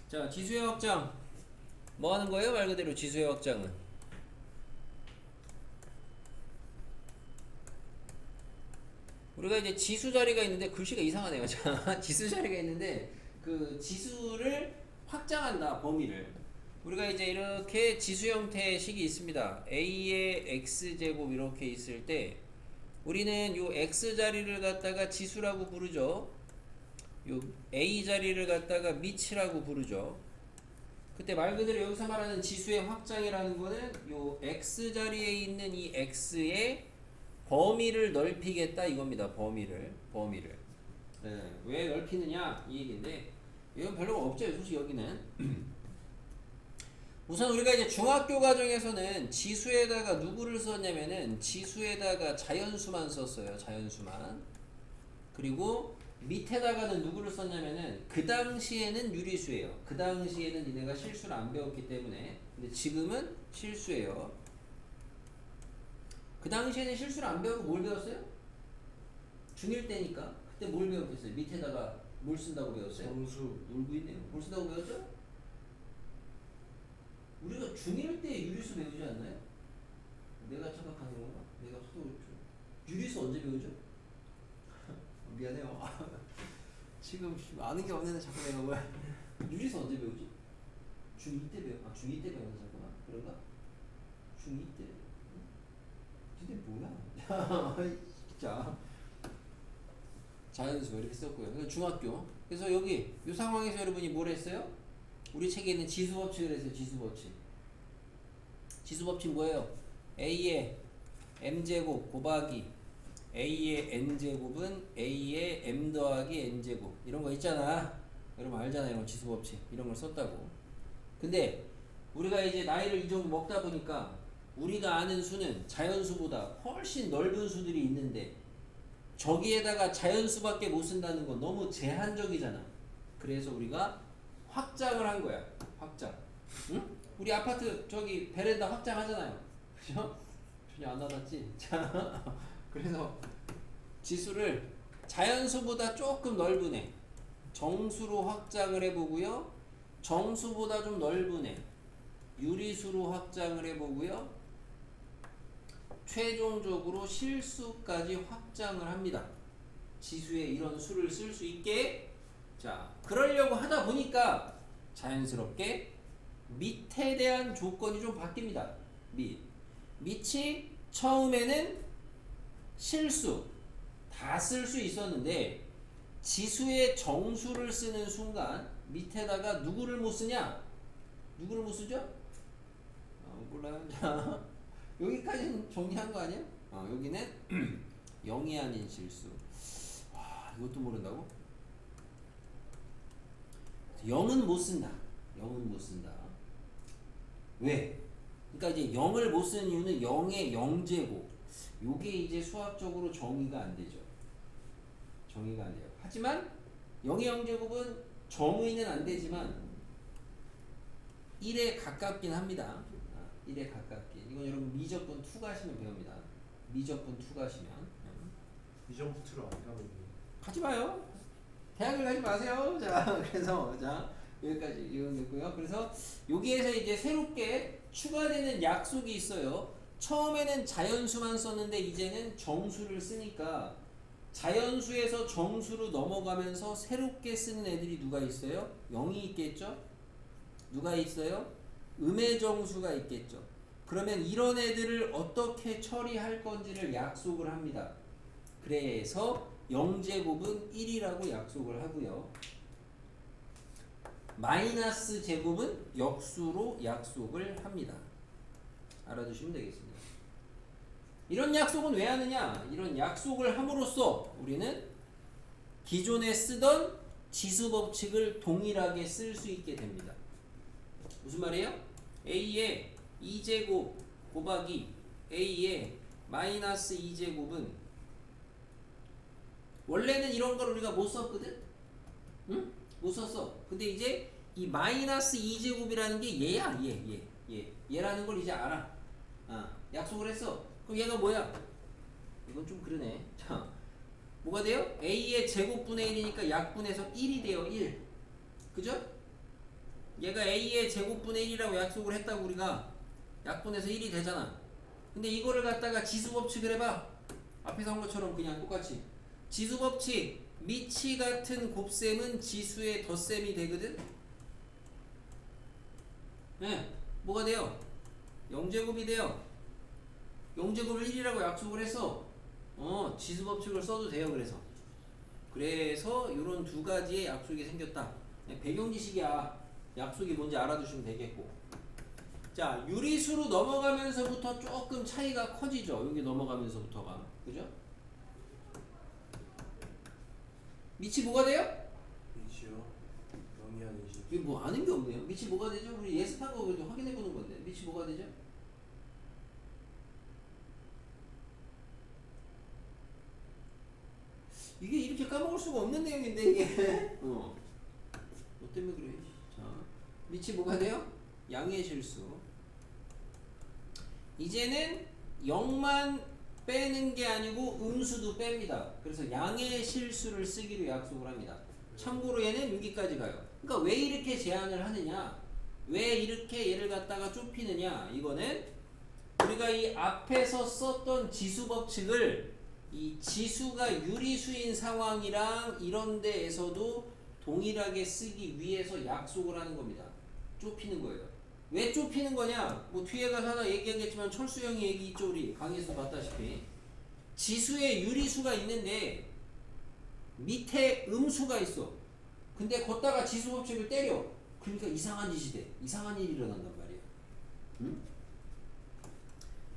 자, 지수의 확장. 뭐 하는 거예요? 말 그대로 지수의 확장은. 우리가 이제 지수 자리가 있는데 글씨가 이상하네요. 자, 지수 자리가 있는데 그 지수를 확장한다, 범위를. 우리가 이제 이렇게 지수 형태의 식이 있습니다. a의 x제곱 이렇게 있을 때 우리는 요 x 자리를 갖다가 지수라고 부르죠. 요 a 자리를 갖다가 미치라고 부르죠. 그때 말 그대로 여기서 말하는 지수의 확장이라는 거는 요 x 자리에 있는 이 x의 범위를 넓히겠다 이겁니다. 범위를. 네, 왜 넓히느냐 이 얘기인데 이건 별로 없죠. 솔직히 여기는 우선 우리가 이제 중학교 과정에서는 지수에다가 누구를 썼냐면은 지수에다가 자연수만 썼어요. 자연수만. 그리고 밑에다가는 누구를 썼냐면은 그 당시에는 유리수예요. 그 당시에는 니네가 실수를 안 배웠기 때문에. 근데 지금은 실수예요. 그 당시에는 실수를 안 배우고 뭘 배웠어요? 중1 때니까. 그때 뭘 배웠겠어요? 밑에다가 뭘 쓴다고 배웠어요? 정수. 놀고 있네요. 뭘 쓴다고 배웠죠? 우리가 중1 때 유리수 배우지 않나요? 내가 착각하는 건가? 내가 또 유리수 언제 배우죠? 미안해요. 지금 아는 게 없는데 자꾸 내가 뭐야? 유리수 언제 배우지? 중2 때 중2 때 배우는 자꾸나? 그런가? 중2 때? 응? 근데 뭐야? 진짜 자연수 이렇게 썼고요. 그래서 중학교. 그래서 여기 이 상황에서 여러분이 뭘 했어요? 우리 책에 있는 지수법칙을 했어요. 지수법칙. 지수법칙 뭐예요? a의 m제곱 곱하기 a의 n제곱은 a의 m 더하기 n제곱 이런 거 있잖아. 여러분 알잖아요. 이런 지수법칙 이런 걸 썼다고. 근데 우리가 이제 나이를 이 정도 먹다 보니까 우리가 아는 수는 자연수보다 훨씬 넓은 수들이 있는데 저기에다가 자연수밖에 못 쓴다는 건 너무 제한적이잖아. 그래서 우리가 확장을 한 거야. 확장. 응? 우리 아파트 저기 베란다 확장하잖아요. 그죠? 전혀 안 와닿지? 자, 그래서 지수를 자연수보다 조금 넓은 애 정수로 확장을 해보고요. 정수보다 좀 넓은 애 유리수로 확장을 해보고요. 최종적으로 실수까지 확장을 합니다. 지수에 이런 수를 쓸 수 있게. 자, 그러려고 하다 보니까 자연스럽게 밑에 대한 조건이 좀 바뀝니다. 밑이 처음에는 실수 다 쓸 수 있었는데 지수의 정수를 쓰는 순간 밑에다가 누구를 못 쓰냐? 누구를 못 쓰죠? 몰라요. 자, 여기까지는 정리한 거 아니에요? 여기는 0이 아닌 실수. 와, 이것도 모른다고? 0은 못 쓴다. 0은 못 쓴다. 왜? 그러니까 이제 0을 못 쓰는 이유는 0의 0제곱. 요게 이제 수학적으로 정의가 안 되죠. 정의가 안 돼요. 하지만 0의 0제곱은 정의는 안 되지만 1에 가깝긴 합니다. 1에 가깝긴. 이건 여러분 미적분 2 가시면 배웁니다. 미적분 2 가시면. 미정부트를 안 가는 가지 마요. 대학을 가지 마세요. 자, 그래서 자 여기까지 이용됐고요. 그래서 여기에서 이제 새롭게 추가되는 약속이 있어요. 처음에는 자연수만 썼는데 이제는 정수를 쓰니까 자연수에서 정수로 넘어가면서 새롭게 쓰는 애들이 누가 있어요? 0이 있겠죠? 누가 있어요? 음의 정수가 있겠죠. 그러면 이런 애들을 어떻게 처리할 건지를 약속을 합니다. 그래서 0제곱은 1이라고 약속을 하고요. 마이너스 제곱은 역수로 약속을 합니다. 알아두시면 되겠습니다. 이런 약속은 왜 하느냐? 이런 약속을 함으로써 우리는 기존에 쓰던 지수법칙을 동일하게 쓸 수 있게 됩니다. 무슨 말이에요? a의 2제곱 곱하기 a의 마이너스 2제곱은 원래는 이런 걸 우리가 못 썼거든? 응? 못 썼어. 근데 이제 이 마이너스 2제곱이라는 게 얘야. 얘라는 걸 이제 알아. 약속을 했어. 그럼 얘가 뭐야? 이건 좀 그러네. 자, 뭐가 돼요? a의 제곱분의 1이니까 약분해서 1이 돼요. 1. 그죠? 얘가 a의 제곱분의 1이라고 약속을 했다고 우리가 약분해서 1이 되잖아. 근데 이거를 갖다가 지수법칙을 해봐. 앞에서 한 것처럼 그냥 똑같이 지수법칙 미치 같은 곱셈은 지수의 덧셈이 되거든. 네, 뭐가 돼요? 0제곱이 돼요. 0제곱을 1이라고 약속을 했어. 지수법칙을 써도 돼요. 그래서 이런 두 가지의 약속이 생겼다. 배경 지식이야. 약속이 뭔지 알아두시면 되겠고. 자, 유리수로 넘어가면서부터 조금 차이가 커지죠. 여기 넘어가면서부터가. 그죠? 밑이 뭐가 돼요? 위치요. 0이 아니지. 이거 뭐 아는 게 없네요. 밑이 뭐가 되죠? 우리 예습한 거 그래도 확인해 보는 건데. 밑이 뭐가 되죠? 이게 이렇게 까먹을 수가 없는 내용인데 이게. 뭐 때문에 그래? 자, 밑이 뭐가 돼요? 양의 실수. 이제는 0만 빼는 게 아니고 음수도 뺍니다. 그래서 양의 실수를 쓰기로 약속을 합니다. 참고로 얘는 여기까지 가요. 그러니까 왜 이렇게 제한을 하느냐? 왜 이렇게 얘를 갖다가 좁히느냐? 이거는 우리가 이 앞에서 썼던 지수 법칙을 이 지수가 유리수인 상황이랑 이런 데에서도 동일하게 쓰기 위해서 약속을 하는 겁니다. 좁히는 거예요. 왜 좁히는 거냐? 뭐 뒤에 가서 하나 얘기하겠지만 철수 형이 얘기 있죠. 우리 강의에서 봤다시피 지수에 유리수가 있는데 밑에 음수가 있어. 근데 걷다가 지수 법칙을 때려. 그러니까 이상한 짓이 돼. 이상한 일이 일어난단 말이야. 응?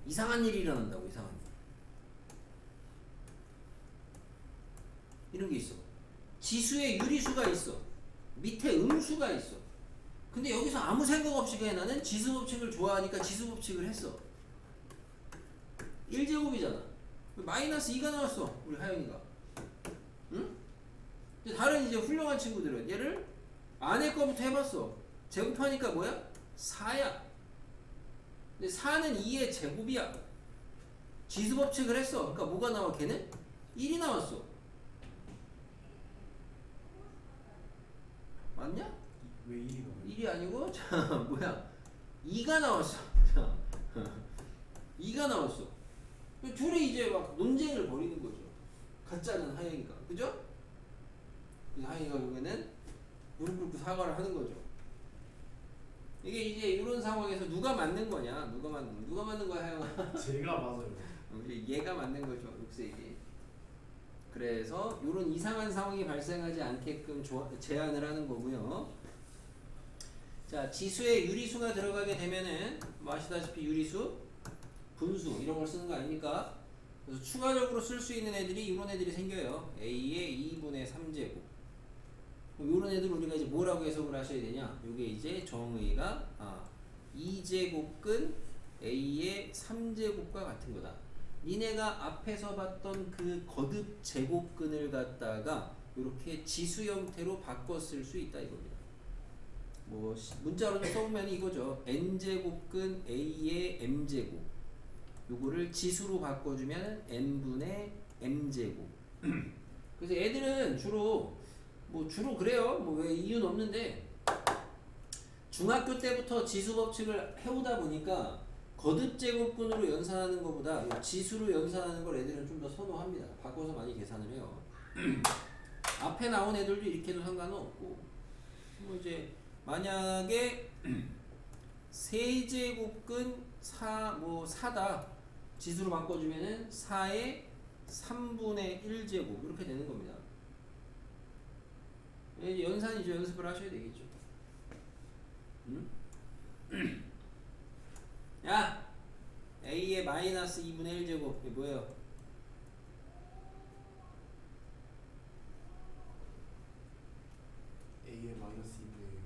이상한 일이 일어난다고. 이상한 일. 이런 게 있어. 지수에 유리수가 있어. 밑에 음수가 있어. 근데 여기서 아무 생각 없이 그냥 나는 지수법칙을 좋아하니까 지수법칙을 했어. 1제곱이잖아. 마이너스 2가 나왔어. 우리 하영이가. 응? 이제 다른 이제 훌륭한 친구들은 얘를 안에 거부터 해봤어. 제곱하니까 뭐야? 4야. 근데 4는 2의 제곱이야. 지수법칙을 했어. 그러니까 뭐가 나와? 걔는 1이 나왔어. 맞냐? 왜 1이 나와요? 1이 아니고 자 뭐야 2가 나왔어. 자 2가 나왔어. 둘이 이제 막 논쟁을 벌이는 거죠. 가짜는 하영이가. 그죠? 그래서 하영이가 결국에는 무릎 꿇고 사과를 하는 거죠. 이게 이제 이런 상황에서 누가 맞는 거냐? 누가 맞는 거야 하영아? 제가 맞아요. 얘가 맞는 거죠. 6세기. 그래서 이런 이상한 상황이 발생하지 않게끔 제한을 하는 거고요. 자, 지수에 유리수가 들어가게 되면은 뭐 아시다시피 유리수, 분수 이런 걸 쓰는 거 아닙니까? 그래서 추가적으로 쓸 수 있는 애들이 이런 애들이 생겨요. A의 2분의 3제곱. 이런 애들 우리가 이제 뭐라고 해석을 하셔야 되냐? 이게 이제 정의가 2제곱근 A의 3제곱과 같은 거다. 니네가 앞에서 봤던 그 거듭 제곱근을 갖다가 이렇게 지수 형태로 바꿔 쓸 수 있다 이겁니다. 뭐 문자로 좀 써보면 이거죠. n제곱근 a의 m제곱. 요거를 지수로 바꿔주면 n분의 m제곱. 그래서 애들은 주로 그래요. 뭐 왜 이유는 없는데 중학교 때부터 지수 법칙을 해오다 보니까 거듭 제곱근으로 연산하는 것보다 지수로 연산하는 걸 애들은 좀 더 선호합니다. 바꿔서 많이 계산을 해요. 앞에 나온 애들도 이렇게 해도 상관은 없고 뭐 이제 만약에 세제곱근 4다 지수로 바꿔주면은 4의 3분의 1제곱 이렇게 되는 겁니다. 이제 연산이죠. 연습을 하셔야 되겠죠. 야! A의 마이너스 2분의 1제곱 이게 뭐예요? A의 마이너스 2분의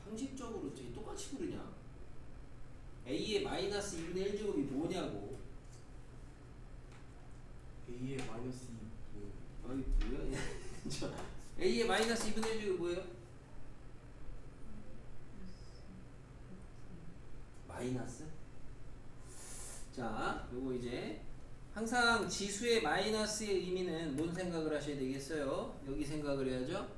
상식적으로 어떻게 똑같이 부르냐? A의 마이너스 2분의 1제곱이 뭐냐고. A의 마이너스 2분의 어이 뭐야? A의 마이너스 2분의 1제곱이 뭐예요? 마이너스? 자, 요거 이제 항상 지수의 마이너스의 의미는 뭔 생각을 하셔야 되겠어요? 여기 생각을 해야죠.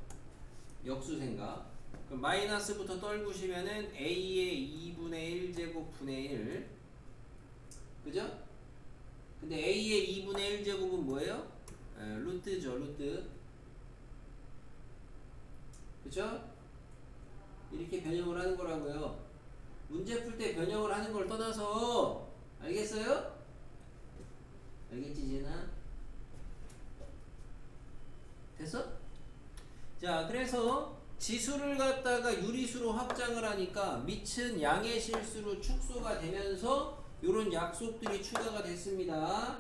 역수생각. 그럼 마이너스부터 떨구시면은 a의 2분의 1제곱 분의 1. 그죠? 근데 a의 2분의 1제곱은 뭐예요? 루트죠, 루트. 그죠? 이렇게 변형을 하는 거라고요. 문제 풀 때 변형을 하는 걸 떠나서, 알겠어요? 알겠지, 지은아? 됐어? 자, 그래서 지수를 갖다가 유리수로 확장을 하니까 밑은 양의 실수로 축소가 되면서 요런 약속들이 추가가 됐습니다.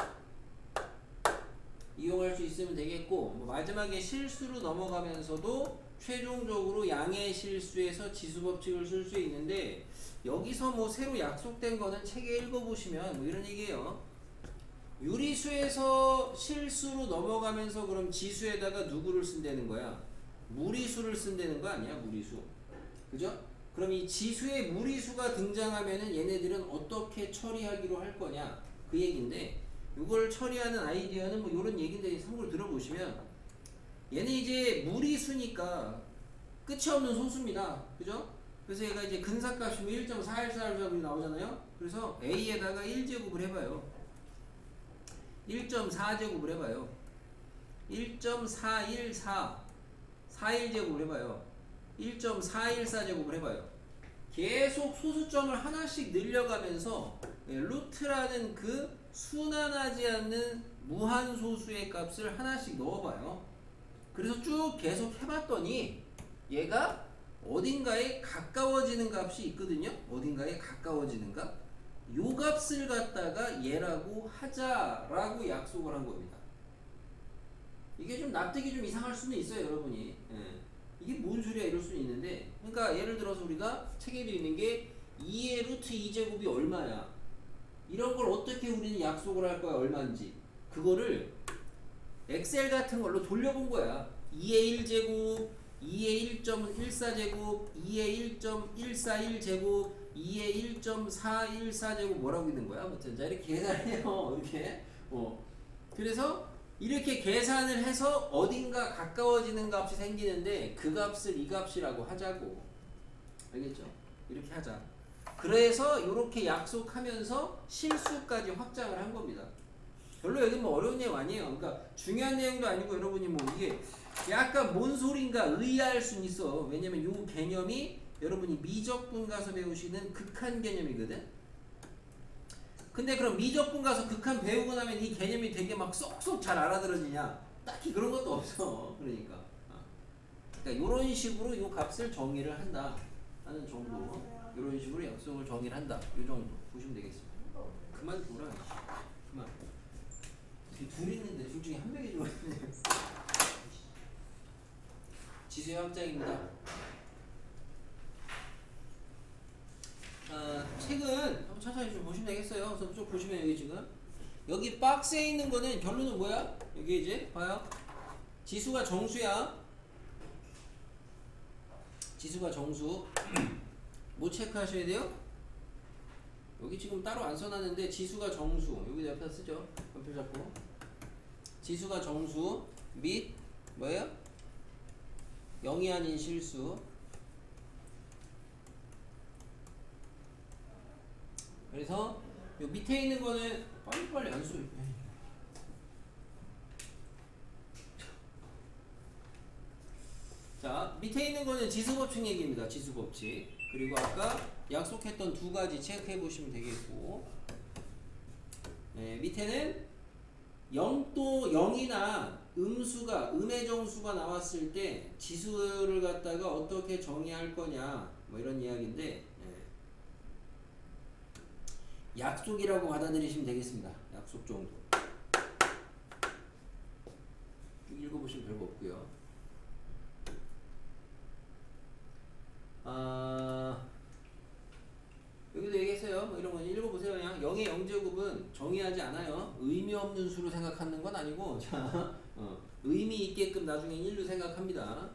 이용할 수 있으면 되겠고, 뭐 마지막에 실수로 넘어가면서도 최종적으로 양의 실수에서 지수 법칙을 쓸 수 있는데, 여기서 뭐 새로 약속된 거는 책에 읽어보시면 뭐 이런 얘기예요. 유리수에서 실수로 넘어가면서 그럼 지수에다가 누구를 쓴다는 거야? 무리수를 쓴다는 거 아니야? 무리수. 그죠? 그럼 이 지수에 무리수가 등장하면은 얘네들은 어떻게 처리하기로 할 거냐? 그 얘기인데, 이걸 처리하는 아이디어는 뭐 이런 얘기인데 참고로 들어보시면, 얘는 이제 무리수니까 끝이 없는 소수입니다. 그죠? 그래서 얘가 이제 근사값이 1.414이 나오잖아요. 그래서 a에다가 1제곱을 해봐요. 1.4제곱을 해봐요. 1.414 41제곱을 해봐요. 1.414제곱을 해봐요. 계속 소수점을 하나씩 늘려가면서 루트라는 그 순환하지 않는 무한소수의 값을 하나씩 넣어봐요. 그래서 쭉 계속 해봤더니 얘가 어딘가에 가까워지는 값이 있거든요. 어딘가에 가까워지는 값. 요 값을 갖다가 얘라고 하자라고 약속을 한 겁니다. 이게 좀 납득이 좀 이상할 수는 있어요, 여러분이. 이게 뭔 소리야 이럴 수는 있는데, 그러니까 예를 들어서 우리가 책에 되어 있는 게 2의 루트 2제곱이 얼마야, 이런 걸 어떻게 우리는 약속을 할 거야, 얼마인지. 그거를 엑셀 같은 걸로 돌려본 거야. 2의 1제곱, 2의 1.14제곱, 2의 1.141제곱, 2의 1.414제곱 뭐라고 있는 거야? 아무튼 자, 이렇게 계산해요. 이렇게. 그래서 이렇게 계산을 해서 어딘가 가까워지는 값이 생기는데, 그 값을 이 값이라고 하자고. 알겠죠? 이렇게 하자. 그래서 이렇게 약속하면서 실수까지 확장을 한 겁니다. 별로 여기 뭐 어려운 내용 아니에요. 그러니까 중요한 내용도 아니고, 여러분이 뭐 이게 약간 뭔 소린가 의아할 수는 있어. 왜냐면 이 개념이 여러분이 미적분 가서 배우시는 극한 개념이거든. 근데 그럼 미적분 가서 극한 배우고 나면 이 개념이 되게 막 쏙쏙 잘 알아들어지냐? 딱히 그런 것도 없어. 그러니까 이런 식으로 이 값을 정의를 한다 하는 정도. 이런 식으로 약속을 정의를 한다. 이 정도 보시면 되겠습니다. 그만 둬라. 그만. 둘 있는데 둘 중에 한 명이 좋아하네. 지수의 확장입니다. 책은 한번 천천히 좀 보시면 되겠어요. 그래서 쭉 보시면 여기 박스에 있는 거는 결론은 뭐야? 여기 이제 봐요. 지수가 정수야. 지수가 정수. 뭐 체크하셔야 돼요? 여기 지금 따로 안 써놨는데 지수가 정수. 여기 옆에 쓰죠. 옆에 잡고. 지수가 정수 및 뭐예요? 0이 아닌 실수. 그래서 요 밑에 있는 거는 빨리빨리 안 써. 자, 밑에 있는 거는 지수법칙 얘기입니다. 지수법칙. 그리고 아까 약속했던 두 가지 체크해 보시면 되겠고, 밑에는 0이나 음수가, 음의 정수가 나왔을 때 지수를 갖다가 어떻게 정의할 거냐, 뭐 이런 이야기인데, 약속이라고 받아들이시면 되겠습니다. 약속 정도. 쭉 읽어보시면 별거 없고요. 여기도 얘기했어요. 뭐 이런 거 읽어보세요. 그냥 0의 0제곱은 정의하지 않아요. 의미 없는 수로 생각하는 건 아니고, 자, 의미 있게끔 나중에 1로 생각합니다.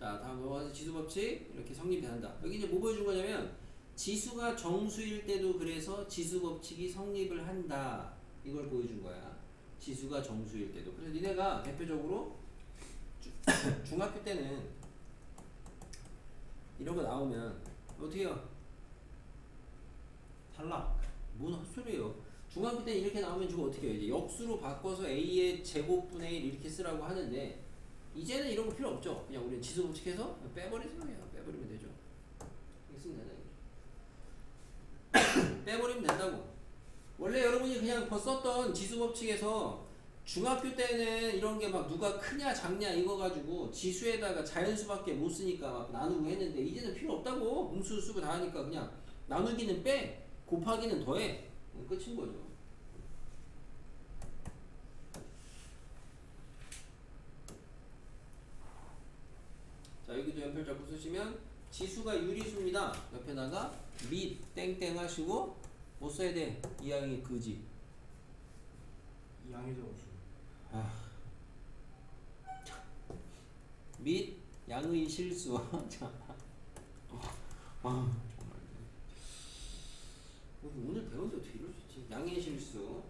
자, 다음 넘어가서 지수법칙 이렇게 성립이 한다. 여기 이제 뭐 보여준 거냐면, 지수가 정수일 때도 그래서 지수법칙이 성립을 한다. 이걸 보여준 거야. 지수가 정수일 때도. 그래서 니네가 대표적으로 중학교 때는 이런 거 나오면 어떻게 해요? 탈락. 뭔 헛소리예요. 중학교 때 이렇게 나오면 주고 어떻게 해요? 이제 역수로 바꿔서 a의 제곱분의 1 이렇게 쓰라고 하는데 이제는 이런 거 필요 없죠. 그냥 우리는 지수 법칙해서 빼버리세요. 그냥 빼버리면 되죠. 이렇게 쓰면 되나 빼버리면 된다고. 원래 여러분이 그냥 썼던 지수 법칙에서 중학교 때는 이런 게 막 누가 크냐 작냐 이거 가지고 지수에다가 자연수밖에 못 쓰니까 막 나누고 했는데 이제는 필요 없다고. 음수 쓰고 다 하니까 그냥 나누기는 빼, 곱하기는 더해. 끝인 거죠. 자, 여기도 연필 잡고 쓰시면 지수가 유리수입니다. 옆에다가 밑 땡땡 하시고 뭐 써야 돼? 이항이 그지. 이항의 정수. 및 양의 실수. 자, 정말 오늘 배운 게 어떻게 이럴 수 있지? 양의 실수.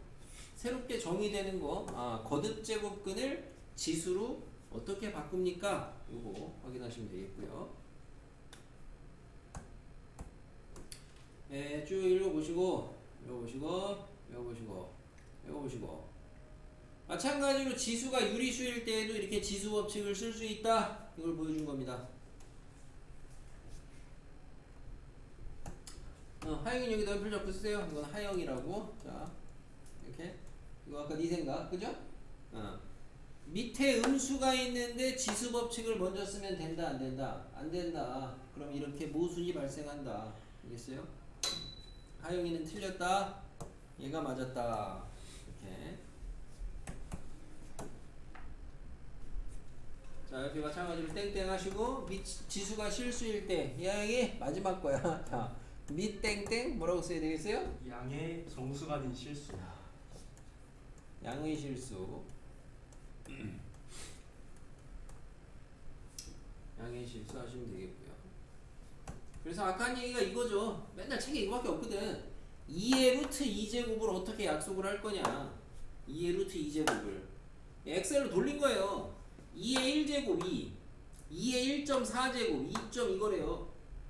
새롭게 정의되는 거. 거듭 제곱근을 지수로 어떻게 바꿉니까? 요거 확인하시면 되겠고요. 네, 쭉 읽어보시고, 읽어보시고. 마찬가지로 지수가 유리수일 때에도 이렇게 지수 법칙을 쓸 수 있다. 이걸 보여준 겁니다. 하영이 여기다 연필 잡고 쓰세요. 이건 하영이라고. 자, 이렇게. 이거 아까 네 생각, 그죠? 밑에 음수가 있는데 지수 법칙을 먼저 쓰면 된다, 안 된다? 안 된다. 그럼 이렇게 모순이 발생한다. 알겠어요? 하영이는 틀렸다. 얘가 맞았다. 이렇게. 자, 옆에 마찬가지로 땡땡 하시고 밑 지수가 실수일 때 이항이 마지막 거야. 자, 밑 땡땡 뭐라고 써야 되겠어요? 양의 정수가 아닌 실수. 양의 실수. 양의 실수 하시면 되겠고요. 그래서 아까 한 얘기가 이거죠. 맨날 책에 이거밖에 없거든. 2의 루트 2제곱을 어떻게 약속을 할 거냐. 2의 루트 2제곱을 엑셀로 돌린 거예요. 2의 1제곱 2, 2의 1.4제곱 2점 이거래요.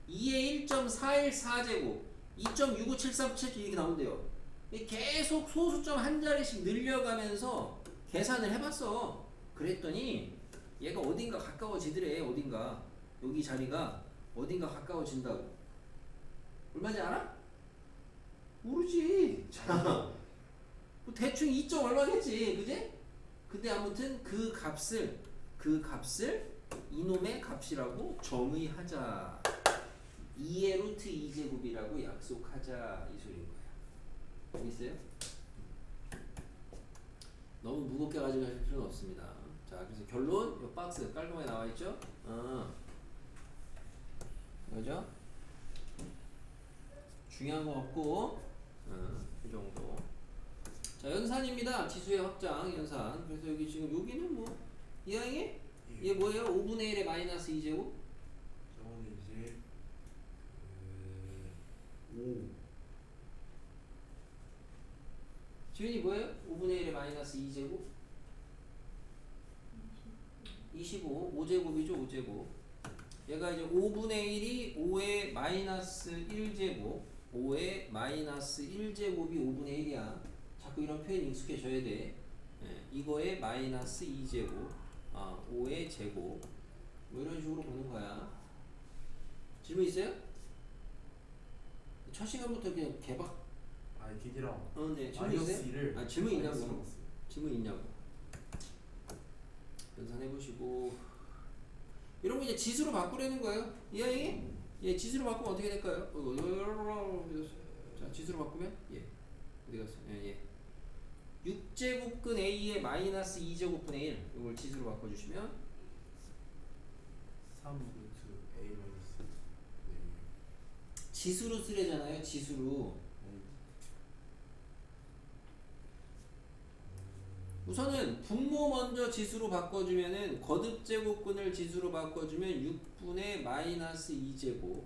2의 1.414제곱 2.65737 이렇게 나온대요. 계속 소수점 한 자리씩 늘려가면서 계산을 해봤어. 그랬더니 얘가 어딘가 가까워지더래. 어딘가 여기 자리가 어딘가 가까워진다고. 얼마인지 알아? 모르지. 자, 뭐 대충 2점 얼마겠지, 그지? 근데 아무튼 그 값을 이놈의 값이라고 정의하자. 2의 루트 2제곱이라고 약속하자 이 소리인 거야. 알겠어요? 너무 무겁게 가지고 가실 필요는 없습니다. 자, 그래서 결론 이 박스 깔끔하게 나와 있죠? 그죠? 중요한 거 없고, 이 정도. 자, 연산입니다. 지수의 확장 연산. 그래서 여기 지금 여기는 뭐 이항이 얘 뭐예요? 5분의 1의 마이너스 2제곱? 저거는 이제 5. 지훈이 뭐예요? 5분의 1의 마이너스 2제곱? 25. 5제곱이죠, 5제곱. 얘가 이제 5분의 1이 5의 마이너스 1제곱. 5의 마이너스 1제곱이 5분의 1이야. 자꾸 이런 표현 익숙해져야 돼. 이거의 마이너스 2제곱. 5의 제곱. 뭐 이런 식으로 보는 거야. 질문 있어요? 첫 시간부터 그냥 개박. 이게 아니라 네. 질문 있어요? 질문 있냐고. 질문 있냐고. 연산해보시고. 이런 거 이제 지수로 바꾸려는 거예요. 이해해? 예, 지수로 바꾸면 어떻게 될까요? 자, 지수로 바꾸면? 예. 어디 갔어? 예. 6제곱근 A의 마이너스 2제곱분의 1. 이걸 지수로 바꿔주시면 3 루트 A 마이너스. 네. 지수로 쓰래잖아요. 지수로. 우선은 분모 먼저 지수로 바꿔주면은 거듭 제곱근을 지수로 바꿔주면 6분의 마이너스 2제곱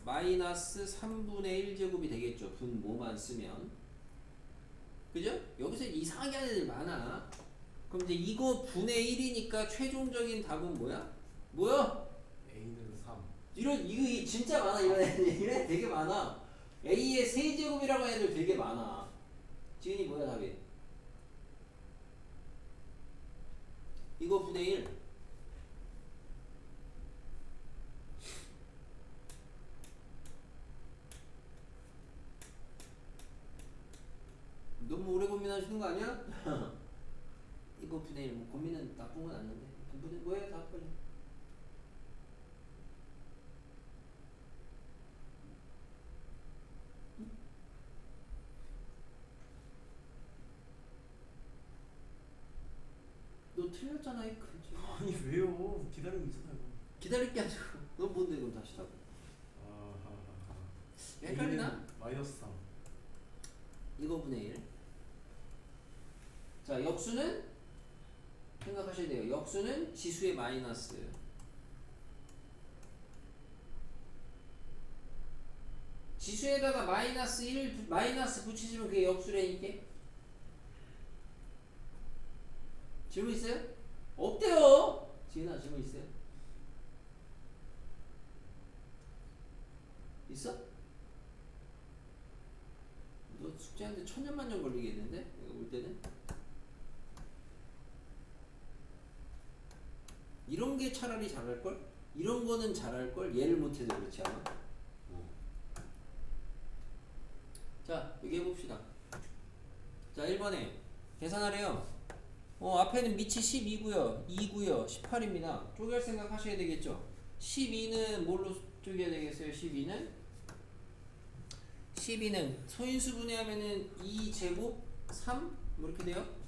마이너스 3분의 1제곱이 되겠죠. 분모만 쓰면. 그죠? 여기서 이상하게 하는 애들 많아. 그럼 이제 이거 분의 1이니까 최종적인 답은 뭐야? 뭐야? A는 3. 이거 진짜 많아. 이런 애 되게 많아. A의 세제곱이라고 하는 애들 되게 많아. 지은이 뭐야 답이? 이거 분의 1. 너무 오래 고민하시는 거 아니야? 이거 분의 1. 뭐 고민은 나쁜 건 아닌데. 분의 뭐야? 다 빨리. 너 틀렸잖아. 이 큰지. 아니 왜요? 기다리고 있잖아요. 기다릴 게 아니고. 너 뭔데 그럼 다시 답. 아하하하. 헷갈리나? A는 마이너스 3. 이거 분의 1. 자, 역수는 생각하셔야 돼요. 역수는 지수의 마이너스. 지수에다가 마이너스 1, 마이너스 붙이시면 그게 역수라니까? 질문 있어요? 없대요! 지은아, 질문 있어요? 있어? 너 숙제하는데 천년만년 걸리겠는데? 내가 볼 때는? 이런 게 차라리 잘할걸? 이런 거는 잘할걸? 얘를 못해도 그렇지 않아? 자, 여기 해봅시다. 자, 1번에 계산하래요. 앞에는 밑이 12고요, 2고요, 18입니다. 쪼갤 생각 하셔야 되겠죠? 12는 뭘로 쪼개야 되겠어요? 12는 소인수분해 하면은 2제곱 3? 뭐 이렇게 돼요?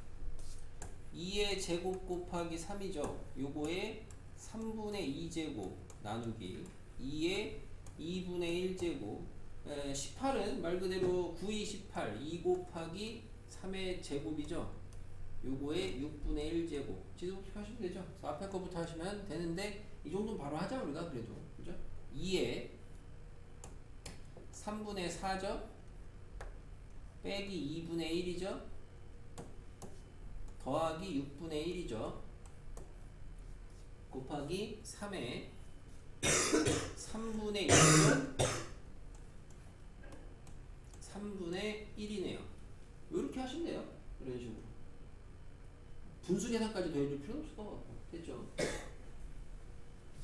2의 제곱 곱하기 3이죠. 요거에 3분의 2제곱 나누기 2의 2분의 1제곱 18은 말 그대로 9, 2, 18 2 곱하기 3의 제곱이죠. 요거에 6분의 1제곱 지수법칙 하시면 되죠. 앞에 거부터 하시면 되는데 이 정도는 바로 하자 우리가 그래도 그죠? 2에 3분의 4죠. 빼기 2분의 1이죠. 더하기 6분의 1이죠. 곱하기 3에 3분의 1이죠. 3분의 1이네요. 이렇게 하시면 돼요. 이런 식으로. 분수 계산까지 더해줄 필요는 없어. 됐죠?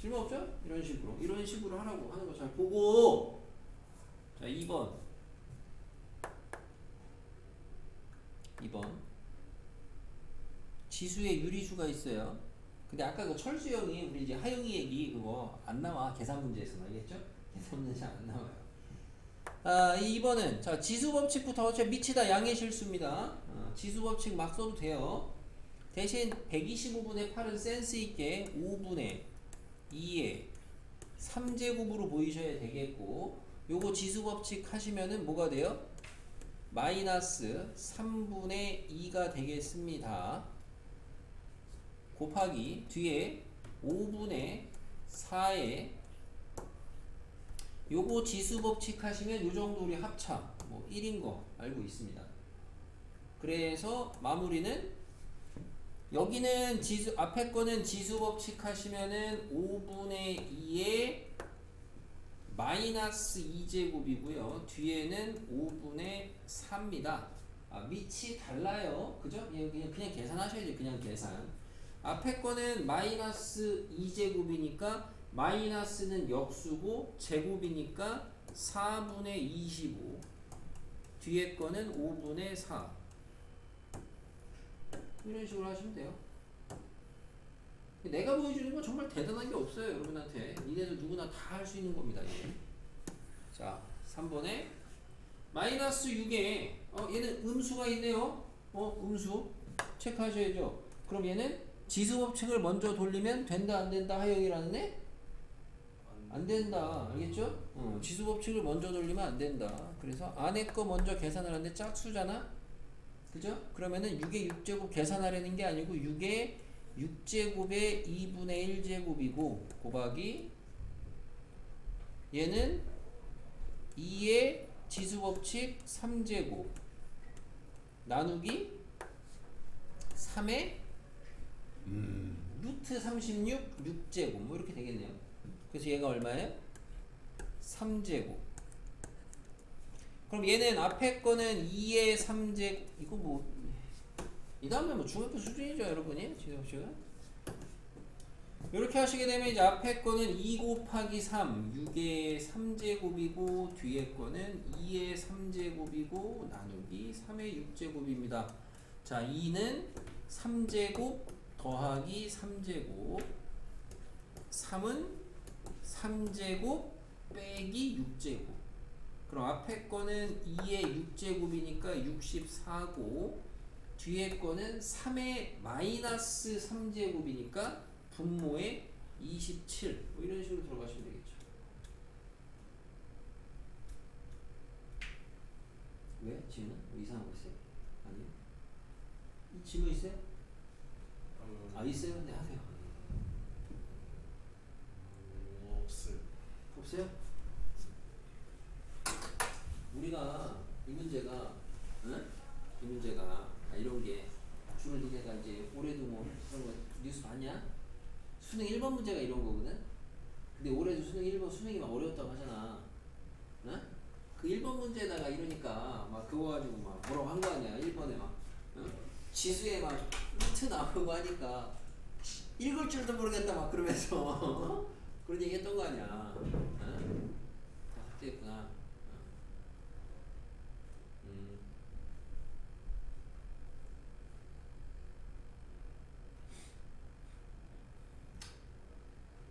질문 없죠? 이런 식으로 하라고 하는 거 잘 보고. 자, 2번. 지수에 유리수가 있어요. 근데 아까 그 철수형이 우리 이제 하영이 얘기 그거 안 나와. 계산 문제에서 알겠죠? 계산 문제 안 나와요. 2번은 자, 지수 법칙부터 밑이 다 양의 실수입니다. 지수 법칙 막 써도 돼요. 대신 125분의 8은 센스 있게 5분의 2에 3제곱으로 보이셔야 되겠고, 요거 지수 법칙 하시면은 뭐가 돼요? 마이너스 3분의 2가 되겠습니다. 곱하기 뒤에 5분의 4에 요거 지수 법칙 하시면 요 정도 우리 합차 뭐 1인 거 알고 있습니다. 그래서 마무리는 여기는 지수 앞에 거는 지수 법칙 하시면은 5분의 2에 마이너스 2제곱이고요. 뒤에는 5분의 4입니다. 밑이 달라요. 그죠? 그냥 계산하셔야죠. 그냥 계산. 앞에 거는 마이너스 2제곱이니까 마이너스는 역수고 제곱이니까 4분의 25. 뒤에 거는 5분의 4. 이런 식으로 하시면 돼요. 내가 보여주는 건 정말 대단한 게 없어요. 여러분한테. 니네들 누구나 다 할 수 있는 겁니다. 이게. 자, 3번에 마이너스 6에 얘는 음수가 있네요. 음수 체크하셔야죠. 그럼 얘는 지수 법칙을 먼저 돌리면 된다 안 된다 하영이라는 애? 안 된다. 알겠죠? 지수 법칙을 먼저 돌리면 안 된다. 그래서 안에 거 먼저 계산을 하는데 짝수잖아. 그죠? 그러면은 6의 6제곱 계산하려는 게 아니고 6의 6제곱의 2분의 1제곱이고 곱하기 얘는 2의 지수법칙 3제곱 나누기 3의 루트 36 6제곱 뭐 이렇게 되겠네요. 그래서 얘가 얼마예요? 3제곱. 그럼 얘는 앞에 거는 2의 3제곱. 이거 뭐 이 다음에 뭐 중학교 수준이죠 여러분이 지수법칙은. 이렇게 하시게 되면 이제 앞에 거는 2 곱하기 3 6의 3제곱이고 뒤에 거는 2의 3제곱이고 나누기 3의 6제곱입니다. 자 2는 3제곱 더하기 3제곱 3은 3제곱 빼기 6제곱. 그럼 앞에 거는 2의 6제곱이니까 64고 뒤에 거는 3의 마이너스 3제곱이니까 분모에 27. 뭐 이런 식으로 들어가시면 되겠죠. 왜? 지금 뭐 이상한 거 있어요? 아니요? 이 질문 있어요? 아 있어요? 네 하세요. 없어요. 없어요? 우리가 이 문제가 응? 이 문제가 이런 게 주로 니네가 이제 올해도 뭐 그런 거 뉴스 봤냐? 수능 1번 문제가 이런 거거든? 근데 올해도 수능 1번 수능이 막 어려웠다고 하잖아. 응? 그 1번 문제에다가 이러니까 막 그거 가지고 막 뭐라고 한 거 아니야? 1번에 막 응? 지수에 막 힌트 나오고 하니까 읽을 줄도 모르겠다 막 그러면서 그런 얘기 했던 거 아니야. 응? 다 삭제했구나.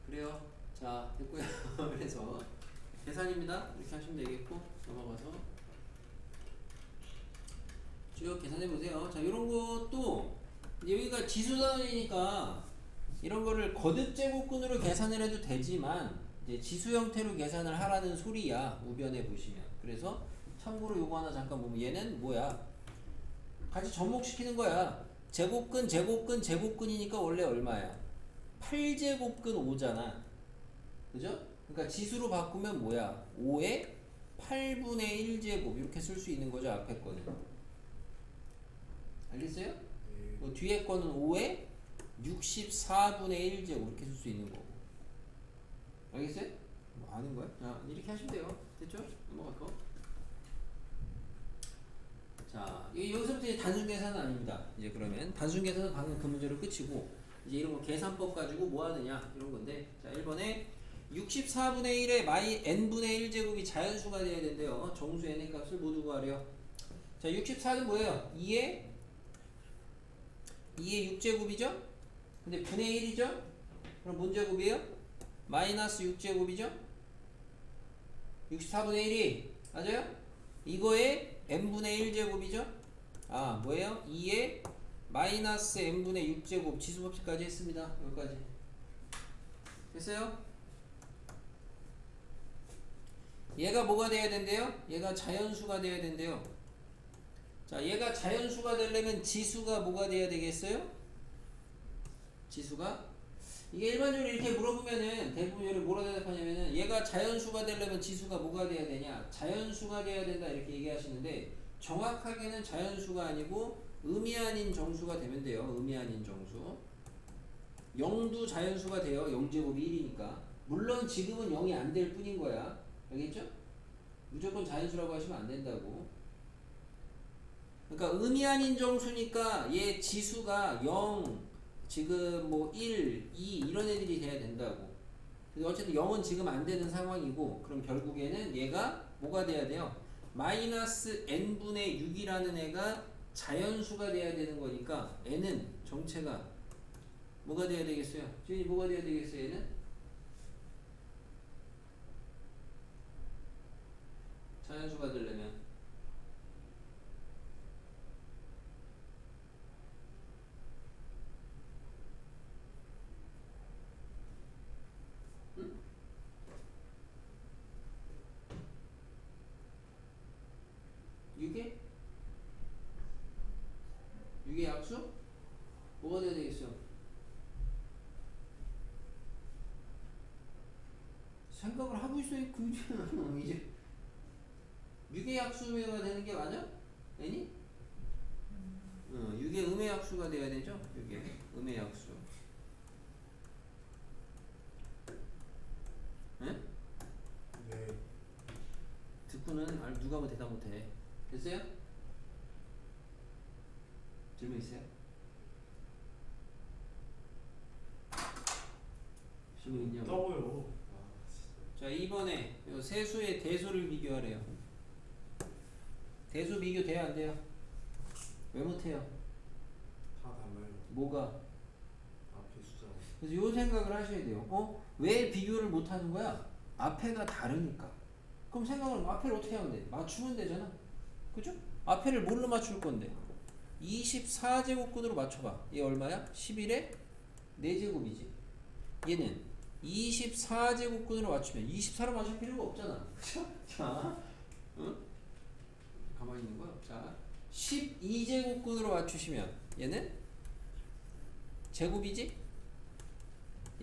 그래요. 자, 됐고요. 그래서 계산입니다. 이렇게 하시면 되겠고 넘어가서 쭉 계산해 보세요. 자, 이런 것도 여기가 지수단위니까 이런 거를 거듭 제곱근으로 계산을 해도 되지만 이제 지수 형태로 계산을 하라는 소리야. 우변에 보시면. 그래서 참고로 요거 하나 잠깐 보면 얘는 뭐야? 같이 접목시키는 거야. 제곱근, 제곱근, 제곱근이니까 원래 얼마야? 8제곱근 5잖아. 그죠? 그러니까 지수로 바꾸면 뭐야? 5의 8분의 1제곱 이렇게 쓸 수 있는 거죠. 앞에 거는. 알겠어요? 네. 뒤에 거는 5의 64분의 1제곱 이렇게 쓸 수 있는 거고. 알겠어요? 뭐 아는 거야? 자, 이렇게 하시면 돼요. 됐죠? 넘어갈거. 자, 여기서부터 이제 단순 계산은 아닙니다. 이제 그러면 단순 계산은 방금 그 문제로 끝이고 이제 이런 거 계산법 가지고 뭐 하느냐 이런 건데. 자, 1번에 64분의 1의 마이 n분의 1제곱이 자연수가 돼야 된대요. 정수 n의 값을 모두 구하래요. 자, 64는 뭐예요? 2의 6제곱이죠? 근데 분의 1이죠? 그럼 뭔 제곱이에요? 마이너스 6제곱이죠? 64분의 1이 맞아요? 이거의 n분의 1제곱이죠? 아 뭐예요? 2의 마이너스 n분의 6제곱 지수법칙까지 했습니다. 여기까지 됐어요? 얘가 뭐가 돼야 된대요? 얘가 자연수가 돼야 된대요. 자, 얘가 자연수가 되려면 지수가 뭐가 돼야 되겠어요? 지수가 이게 일반적으로 이렇게 물어보면은 대부분 얘를 뭐라 대답하냐면은 얘가 자연수가 되려면 지수가 뭐가 돼야 되냐? 자연수가 돼야 된다 이렇게 얘기하시는데 정확하게는 자연수가 아니고 의미 아닌 정수가 되면 돼요. 의미 아닌 정수. 0도 자연수가 돼요. 0제곱이 1이니까. 물론 지금은 0이 안 될 뿐인 거야. 알겠죠? 무조건 자연수라고 하시면 안 된다고. 그러니까 의미 아닌 정수니까 얘 지수가 0, 지금 뭐 1, 2 이런 애들이 돼야 된다고. 근데 어쨌든 0은 지금 안 되는 상황이고 그럼 결국에는 얘가 뭐가 돼야 돼요? 마이너스 n분의 6이라는 애가 자연수가 돼야 되는 거니까 n은 정체가 뭐가 돼야 되겠어요? 지금 뭐가 돼야 되겠어요? 얘는? 자연수가 되려면 응? 6의? 6의 약수? 뭐가 돼야 되겠어? 생각을 하고 있어요. 이제 6의 약수가 되는 게 맞아? 아니? 6의 음의 약수가 돼야 되죠? 6의 음의 약수. 누가 뭐 대답 못해. 됐어요? 질문 있어요? 질문 있냐고. 더워요. 자, 2번에 요 세수의 대수를 비교하래요. 대수 비교 돼요, 안 돼요? 왜 못해요? 다 달라요. 뭐가? 앞에 숫자. 그래서 요 생각을 하셔야 돼요. 왜 비교를 못 하는 거야? 앞에가 다르니까. 그럼 생각을 앞에를 어떻게 하면 돼? 맞추면 되잖아. 그죠? 앞에를 뭘로 맞출 건데? 24제곱근으로 맞춰봐. 얘 얼마야? 11에 4제곱이지. 얘는 24제곱근으로 맞추면 24로 맞출 필요가 없잖아. 그쵸? 자, 응? 가만히 있는 거야. 자, 12제곱근으로 맞추시면 얘는 제곱이지?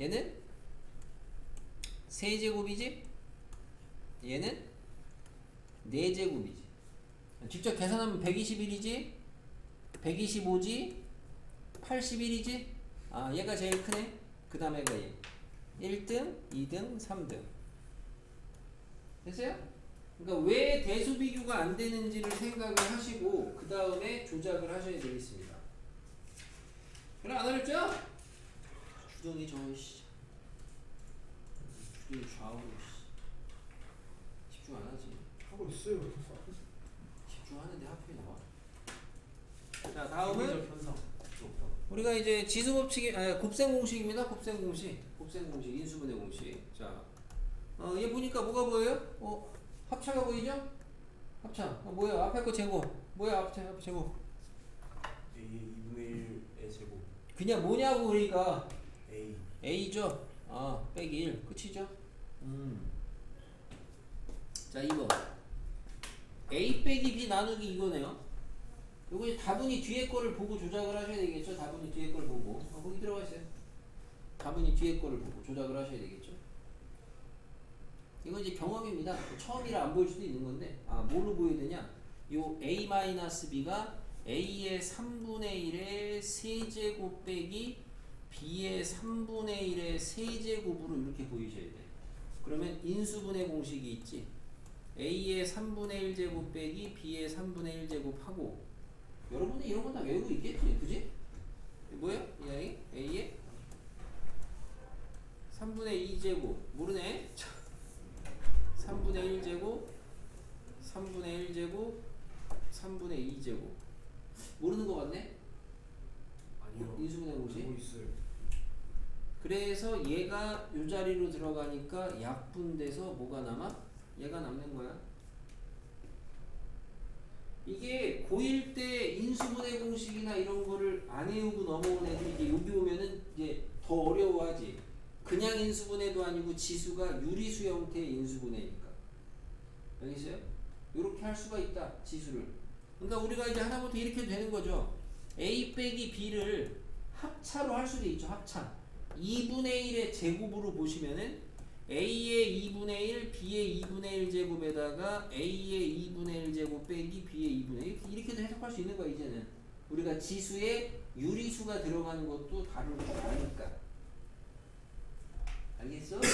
얘는 세제곱이지? 얘는 4제곱이지. 직접 계산하면 121이지? 125지? 81이지? 아, 얘가 제일 크네? 그 다음에 얘가 얘. 1등, 2등, 3등. 됐어요? 그러니까 왜 대수 비교가 안 되는지를 생각을 하시고 그 다음에 조작을 하셔야 되겠습니다. 그래, 안 어렵죠? 주둥이 주둥이 좌우로 집중 안 하지. 하고 있어요. 집중하는데 하필 나와. 자, 다음은 주기적 현상. 없다. 우리가 이제 지수법칙이 곱셈 공식입니다. 곱셈 공식, 인수분해 공식. 자, 얘 보니까 뭐가 보여요? 합차가 보이죠? 합차. 뭐야? 앞에 거 제곱. 뭐야? 앞에 제곱. A의 2분의 1의 제곱. 그냥 뭐냐고 그러니까 A. A죠. 빼기 1. 끝이죠? 자, 2번. A 빼기 B 나누기 이거네요. 요거 이제 다분히 뒤에 거를 보고 조작을 하셔야 되겠죠? 다분히 뒤에 거를 보고. 거기 들어가 있어요. 다분히 뒤에 거를 보고 조작을 하셔야 되겠죠? 이건 이제 경험입니다. 처음이라 안 보일 수도 있는 건데, 뭘로 보여야 되냐? 요 A-B가 A의 3분의 1의 세제곱 빼기 B의 3분의 1의 세제곱으로 이렇게 보이셔야 돼. 그러면 인수분해 공식이 있지. A의 3분의 1제곱 빼기 B의 3분의 1제곱 하고, 여러분이 이런 건 다 외우고 있겠지, 그지? 뭐야? 이 아이? A의 3분의 2제곱 모르네? 3분의 1제곱 3분의 1제곱 3분의 2제곱 모르는 거 같네? 아니요. 인수분해 공식? 하고 있어요. 그래서 얘가 요 자리로 들어가니까 약분돼서 뭐가 남아? 얘가 남는 거야. 이게 고1 때 인수분해 공식이나 이런 거를 안 외우고 넘어온 애들이 이제 여기 오면은 이제 더 어려워하지. 그냥 인수분해도 아니고 지수가 유리수 형태의 인수분해니까. 알겠어요? 이렇게 할 수가 있다. 지수를. 그러니까 우리가 이제 하나부터 이렇게 해도 되는 거죠. A 빼기 B를 합차로 할 수도 있죠. 합차. 2분의 1의 제곱으로 보시면은 A의 2분의 1, B의 2분의 1 제곱에다가 A의 2분의 1 제곱 빼기 B의 2분의 1 이렇게도 해석할 수 있는 거야. 이제는 우리가 지수에 유리수가 들어가는 것도 다르니까. 알겠어? 네.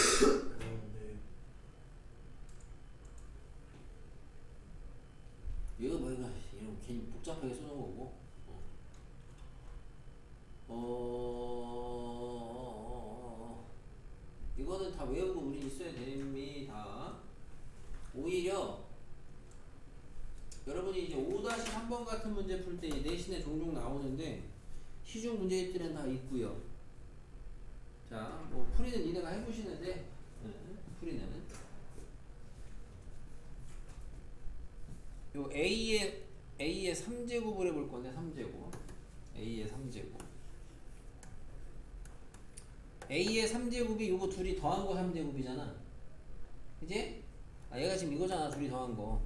이거 뭐 이거 이런 괜히 복잡하게 써놓은 거고. 이거는 다 외우고 우리 있어야 됩니다. 오히려 여러분이 이제 5-3번 같은 문제 풀 때 내신에 종종 나오는데 시중 문제집들은 다 있고요. 자, 뭐 풀이는 니네가 해보시는데 풀이는 요 A의 3제곱을 해볼 건데 3제곱 A의 3제곱 A의 3제곱이 요거 둘이 더한 거 3제곱이잖아. 그지? 얘가 지금 이거잖아. 둘이 더한 거.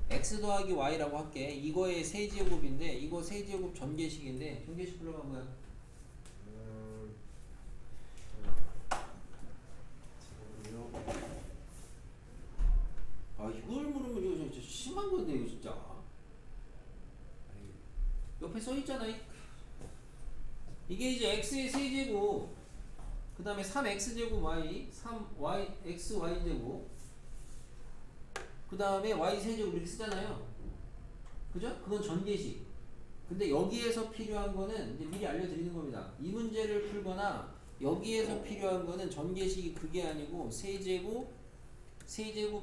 x 더하기 y라고 할게. 이거의 세제곱인데 이거 세제곱 전개식인데 전개식 불러봐 뭐야? 잠깐만요. 이걸 물으면 이거 진짜 심한 건데 이거 진짜. 옆에 써 있잖아. 이게 이제 x의 세제곱 그 다음에 3x제곱 y 3y xy제곱 그 다음에 y 세제곱 이렇게 쓰잖아요. 그죠? 그건 전개식. 근데 여기에서 필요한 거는 이제 미리 알려드리는 겁니다. 이 문제를 풀거나 여기에서 필요한 거는 전개식이 그게 아니고 세제곱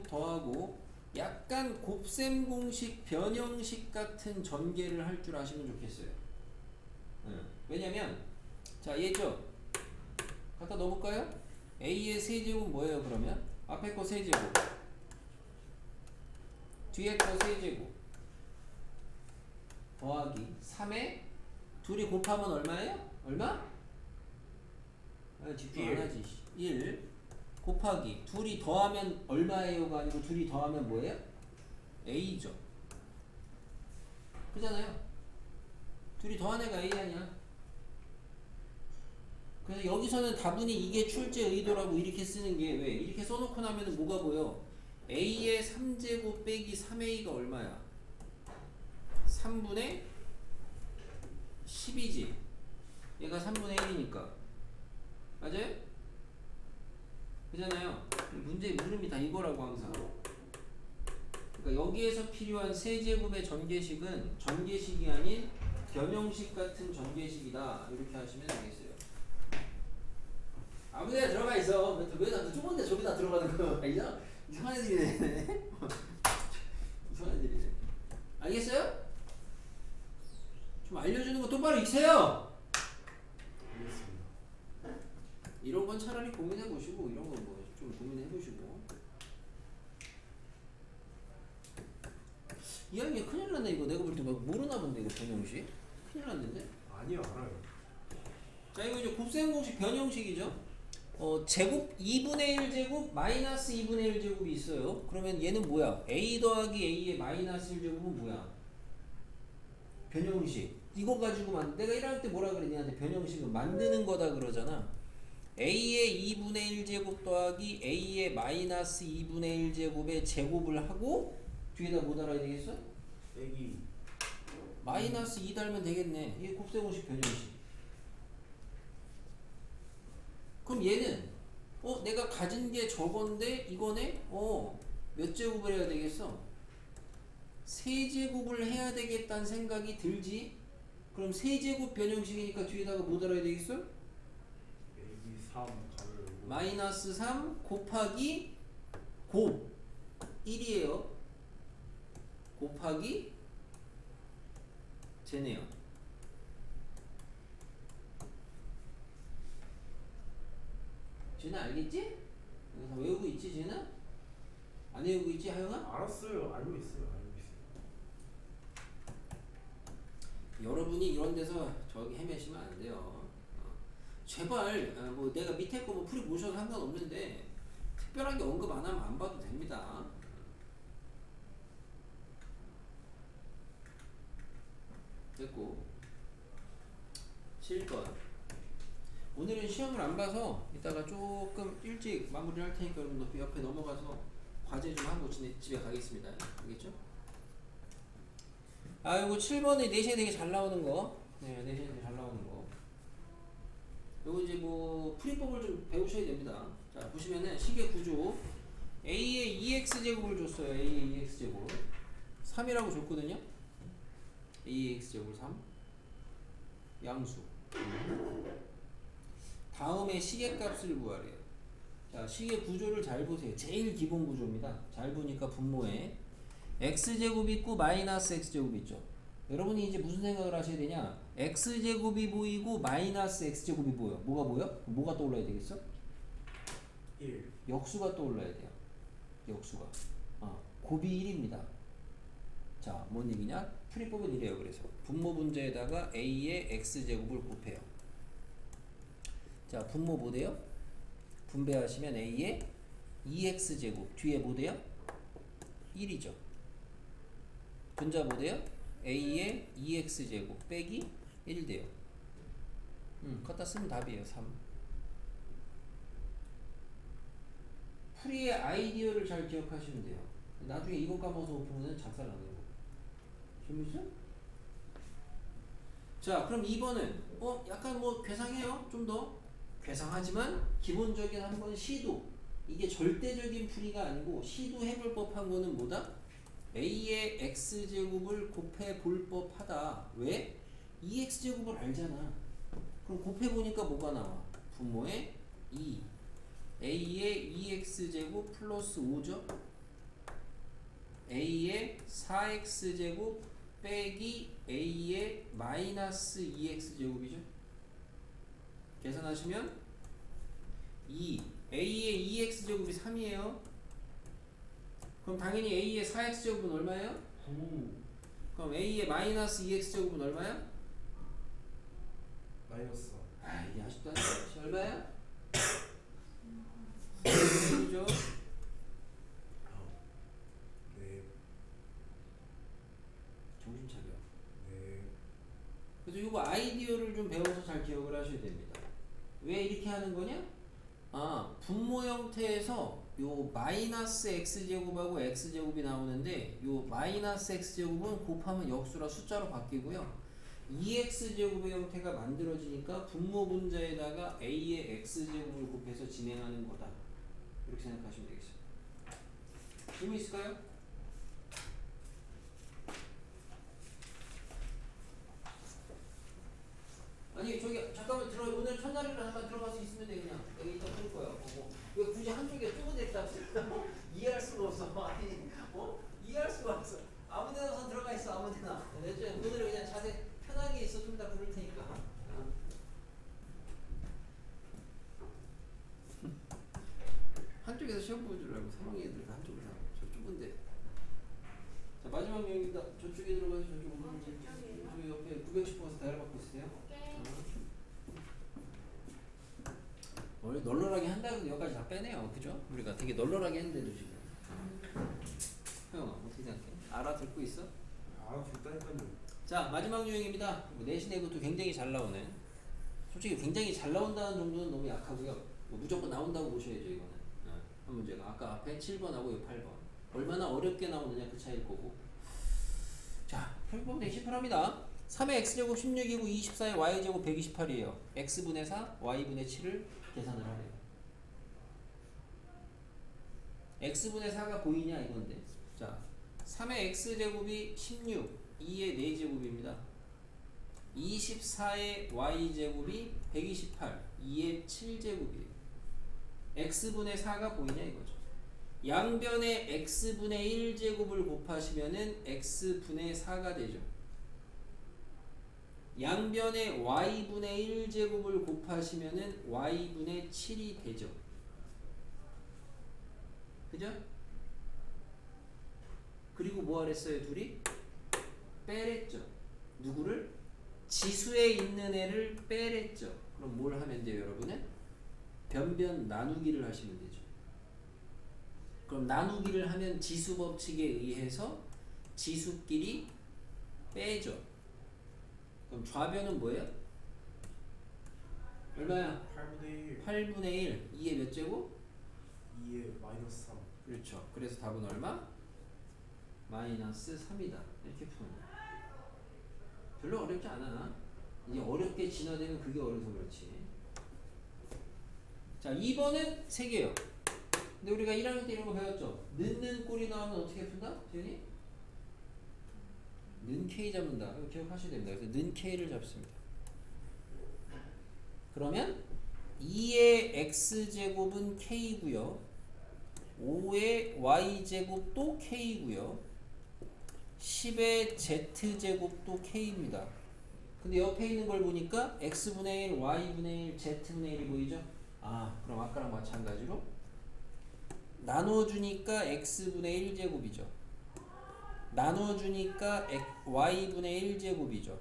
더하고 약간 곱셈 공식 변형식 같은 전개를 할 줄 아시면 좋겠어요. 왜냐면 자 얘죠. 갖다 넣어볼까요? a의 세제곱 뭐예요 그러면? 앞에 거 세제곱 뒤에 거 세제곱 더하기 3에 둘이 곱하면 얼마예요? 얼마? 집중 안 하지. 1 곱하기 둘이 더하면 얼마예요가 아니고 둘이 더하면 뭐예요? a죠. 그잖아요. 둘이 더한 애가 a 아니야. 그래서 여기서는 다분히 이게 출제 의도라고 이렇게 쓰는 게 왜? 이렇게 써놓고 나면은 뭐가 보여? a의 3제곱 빼기 3a가 얼마야? 3분의 10이지. 얘가 3분의 1이니까. 맞아요? 그잖아요. 문제의 물음이 다 이거라고 항상. 그러니까 여기에서 필요한 세제곱의 전개식은 전개식이 아닌 변형식 같은 전개식이다. 이렇게 하시면 되겠어요. 아무 데나 들어가 있어. 왜 나도 좁은데 저기다 들어가는 거 아니죠? 이상한 애들이네. 이상한 애들이네. 알겠어요? 좀 알려주는 거 똑바로 익혀요. 알겠습니다. 이런 건 차라리 고민해 보시고 이런 건 뭐 좀 고민해 보시고. 이 학년 큰일 났네 이거. 내가 볼 때 막 모르나 본데 이거 변형식. 큰일 났는데. 아니요, 알아요. 자 이거 이제 곱셈 공식 변형식이죠. 제곱 2분의 1 제곱 마이너스 2분의 1 제곱이 있어요. 그러면 얘는 뭐야? a 더하기 a의 마이너스 1 제곱은 뭐야? 변형식. 이거 가지고 내가 1학년 때 뭐라 그랬냐? 변형식은 만드는 거다 그러잖아. a의 2분의 1 제곱 더하기 a의 마이너스 2분의 1 제곱의 제곱을 하고 뒤에다 뭐 달아야 되겠어? 빼기 마이너스 2 달면 되겠네. 이게 곱셈 공식 변형식. 그럼 얘는 내가 가진 게 저건데 이거네? 몇 제곱을 해야 되겠어? 세제곱을 해야 되겠다는 생각이 들지? 그럼 세제곱 변형식이니까 뒤에다가 뭐 달아야 되겠어? 빼기 3 가를 마이너스 3 곱하기 곱 1이에요. 곱하기 쟤네요. 쟤는 알겠지? 여기서 외우고 있지 쟤는? 안 외우고 있지 하영아? 알았어요. 알고 있어요. 여러분이 이런 데서 저기 헤매시면 안 돼요. 제발 뭐 내가 밑에 거 뭐 풀이 보셔도 상관없는데 특별하게 언급 안 하면 안 봐도 됩니다. 됐고 7번 오늘은 시험을 안 봐서 이따가 조금 일찍 마무리를 할 테니까 여러분들 옆에 넘어가서 과제 좀 하고 집에 가겠습니다. 알겠죠? 이거 7번에 내신에 되게 잘 나오는 거. 네, 내신에 되게 잘 나오는 거. 요거 이제 뭐 풀이법을 좀 배우셔야 됩니다. 자, 보시면은 식의 구조 a의 2x제곱을 줬어요. a의 2x제곱 3이라고 줬거든요. a의 x제곱 3 양수. 다음에 식의 값을 구하래요. 자, 식의 구조를 잘 보세요. 제일 기본 구조입니다. 잘 보니까 분모에 x제곱 있고 마이너스 x제곱 있죠. 여러분이 이제 무슨 생각을 하셔야 되냐? x제곱이 보이고 마이너스 x제곱이 보여. 뭐가 보여? 뭐가 떠올라야 되겠어? 1 역수가 떠올라야 돼요. 역수가. 곱이 1입니다. 자, 뭔 얘기냐? 풀이법은 이래요. 그래서 분모 분자에다가 a의 x제곱을 곱해요. 자, 분모 뭐 돼요? 분배하시면 a의 2x제곱 뒤에 뭐 돼요? 1이죠. 분자 뭐 돼요? a의 2x제곱 빼기 1 돼요. 갖다 쓰면 답이에요. 3. 풀이의 아이디어를 잘 기억하시면 돼요. 나중에 이거 까먹어서 못 보면 작살 나는 거. 재밌어? 자, 그럼 2번은 약간 뭐 괴상해요. 좀 더 괴상하지만 기본적인 한번 시도 이게 절대적인 풀이가 아니고 시도해볼 법한 거는 뭐다? a의 x제곱을 곱해볼 법하다. 왜? 2x제곱을 알잖아. 그럼 곱해보니까 뭐가 나와? 분모에 2 a의 2x제곱 플러스 5죠. a의 4x제곱 빼기 a의 마이너스 2x제곱이죠. 계산하시면 a의 2x제곱이 3이에요. 그럼 당연히 a의 4x제곱은 얼마예요? 9 그럼 a의 마이너스 2x제곱은 얼마야? 마이너스 아, 이게 아직도 안 돼. 얼마야? 3죠. 네. 정신 차려. 네. 그래서 이거 아이디어를 좀 배워서 잘 기억을 하셔야 됩니다. 왜 이렇게 하는 거냐? 아, 분모 형태에서 요 마이너스 x제곱하고 x제곱이 나오는데 요 마이너스 x제곱은 곱하면 역수라 숫자로 바뀌고요. 2x제곱의 형태가 만들어지니까 분모 분자에다가 a의 x제곱을 곱해서 진행하는 거다. 이렇게 생각하시면 되겠습니다. 질문 있을까요? 아니 저기 잠깐만 오늘 첫날이라 잠깐 들어갈 수 있으면 돼. 그냥 여기 이따 풀 거야. 왜 굳이 한쪽에 뚫어냈다고 이해할 수가 없어. 아니 이해할 수가 없어. 아무데나 선 들어가 있어. 아무데나. 오늘은 그냥 자세 편하게 있어. 좀 이따 부를 테니까. 한쪽에서 시험 보여주려고 사망이 애들 한쪽으로 가. 저 좁은데. 자 마지막 명입니다. 저쪽에 들어가서 저쪽으로. 저기 옆에 910번에서 대화를 받고 있어요. 원래 널널하게 한다고 여기까지 다 빼내요. 그죠? 우리가 되게 널널하게 했는데도 지금. 형아 어떻게 생각해? 알아듣고 있어? 됐다니까요. 자 마지막 유형입니다. 내신 내부도 굉장히 잘 나오네. 솔직히 굉장히 잘 나온다는 정도는 너무 약하고요. 무조건 나온다고 보셔야죠 이거는. 한 문제가 아까 앞에 7번하고 8번 얼마나 어렵게 나오느냐 그 차이일 거고. 자 표기법 되게 심플합니다. 3의 x제곱 16이고 24의 y제곱 128이에요. x분의 4, y분의 7을 계산을 하래요. x분의 4가 보이냐 이건데. 자 3의 x제곱이 16, 2의 4제곱입니다. 24의 y제곱이 128, 2의 7제곱이에요. x분의 4가 보이냐 이거죠. 양변에 x분의 1제곱을 곱하시면은 x분의 4가 되죠. 양변에 y분의 1제곱을 곱하시면은 y분의 7이 되죠. 그죠? 그리고 뭐 하랬어요 둘이? 빼랬죠. 누구를? 지수에 있는 애를 빼랬죠. 그럼 뭘 하면 돼요 여러분은? 변변 나누기를 하시면 되죠. 그럼 나누기를 하면 지수 법칙에 의해서 지수끼리 빼죠. 그럼 좌변은 뭐예요? 얼마야? 8분의 1 8분의 1 2의 몇 제곱? 2에 마이너스 3 그렇죠. 그래서 답은 얼마? 마이너스 3이다. 이렇게 푸는 거야. 별로 어렵지 않아. 이제 어렵게 진화되면 그게 어려서 그렇지. 자 2번은 3개요. 근데 우리가 1학년 때 이런 거 배웠죠? 는는 꼴이 나오면 어떻게 푼다? 지현이? 는 K 잡는다. 이거 기억하셔야 됩니다. 그래서 는 K를 잡습니다. 그러면 2의 X제곱은 K고요. 5의 Y제곱도 K고요. 10의 Z제곱도 K입니다. 근데 옆에 있는 걸 보니까 X분의 1, Y분의 1, Z분의 1이 보이죠? 아, 그럼 아까랑 마찬가지로 나눠주니까 X분의 1제곱이죠. 나눠주니까 Y분의 1제곱이죠.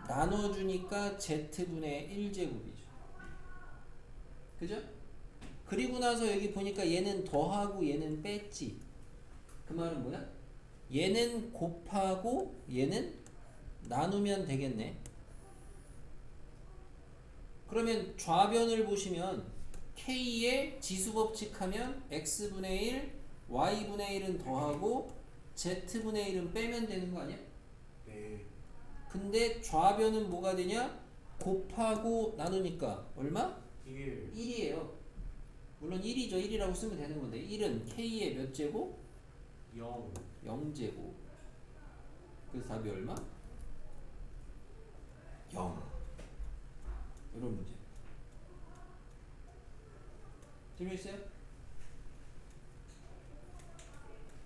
나눠주니까 Z분의 1제곱이죠. 그죠? 그리고 나서 여기 보니까 얘는 더하고 얘는 뺐지. 그 말은 뭐야? 얘는 곱하고 얘는 나누면 되겠네. 그러면 좌변을 보시면 K의 지수법칙 하면 X분의 1, Y분의 1은 더하고 Z분의 1은 빼면 되는 거 아니야? 네. 근데 좌변은 뭐가 되냐? 곱하고 나누니까 얼마? 1 1이에요. 물론 1이죠. 1이라고 쓰면 되는 건데 1은 K의 몇 제곱? 0. 0제곱. 그래서 답이 얼마? 0. 이런 문제. 재미있어요?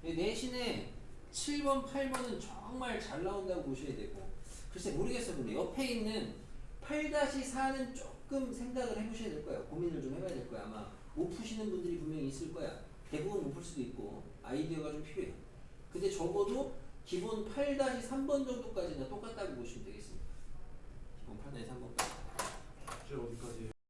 내신에 7번, 8번은 정말 잘 나온다고 보셔야 되고, 글쎄 모르겠어요. 근데 옆에 있는 8-4는 조금 생각을 해보셔야 될 거예요. 고민을 좀 해봐야 될 거야. 아마 못 푸시는 분들이 분명히 있을 거야. 대부분 못 풀 수도 있고 아이디어가 좀 필요해. 근데 적어도 기본 8-3번 정도까지는 똑같다고 보시면 되겠습니다. 기본 8-3번까지. 저 어디까지?